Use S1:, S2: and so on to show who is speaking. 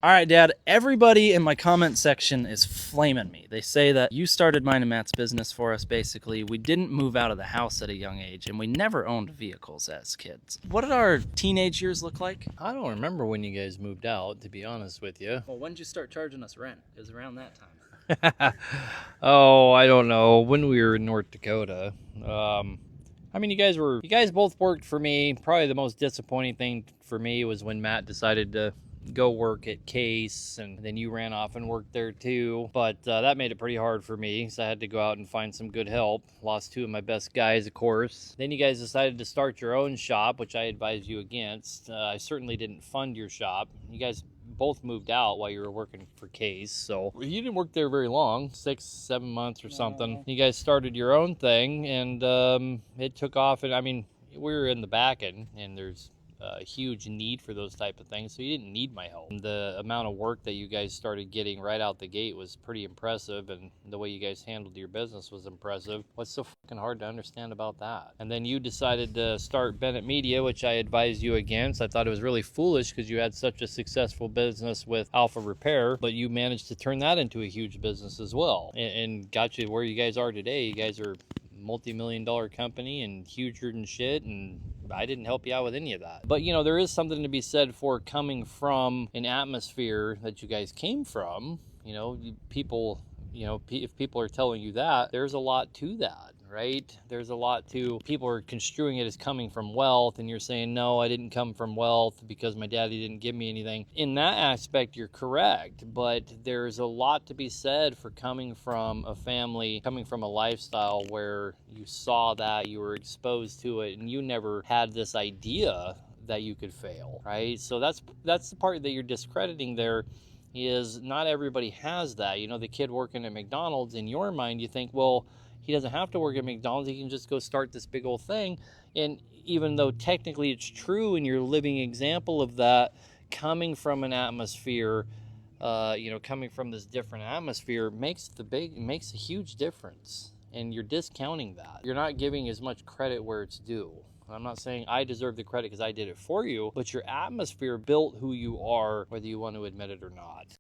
S1: All right, Dad, everybody in my comment section is flaming me. They say that you started mine and Matt's business for us, basically. We didn't move out of the house at a young age, and we never owned vehicles as kids. What did our teenage years look like?
S2: I don't remember when you guys moved out, to be honest with you.
S1: Well, when did you start charging us rent? It was around that time.
S2: Oh, I don't know. When we were in North Dakota. You guys both worked for me. Probably the most disappointing thing for me was when Matt decided to go work at Case, and then you ran off and worked there too. But that made it pretty hard for me, so I had to go out and find some good help. Lost two of my best guys, of course. Then you guys decided to start your own shop, which I advised you against. I certainly didn't fund your shop. You guys both moved out while you were working for Case, so you didn't work there very long, 6-7 months or something. You guys started your own thing, and it took off. And I mean, we were in the back end, and there's a huge need for those type of things, so you didn't need my help. And the amount of work that you guys started getting right out the gate was pretty impressive, and the way you guys handled your business was impressive. What's so fucking hard to understand about that? And then you decided to start Bennett Media, which I advised you against. I thought it was really foolish because you had such a successful business with Alpha Repair, but you managed to turn that into a huge business as well, and got you where you guys are today. You guys are multi-million-dollar company and huger than shit, and I didn't help you out with any of that. But you know, there is something to be said for coming from an atmosphere that you guys came from. You know, people, if people are telling you that, there's a lot to that, right? There's a lot to, people are construing it as coming from wealth, and you're saying, no, I didn't come from wealth because my daddy didn't give me anything. In that aspect, you're correct, but there's a lot to be said for coming from a family, coming from a lifestyle where you saw that, you were exposed to it, and you never had this idea that you could fail, right? So that's the part that you're discrediting there. Is not everybody has that. You know, the kid working at McDonald's, in your mind, you think, well, he doesn't have to work at McDonald's. He can just go start this big old thing. And even though technically it's true and you're a living example of that, coming from an atmosphere, coming from this different atmosphere makes a huge difference. And you're discounting that. You're not giving as much credit where it's due. I'm not saying I deserve the credit because I did it for you, but your atmosphere built who you are, whether you want to admit it or not.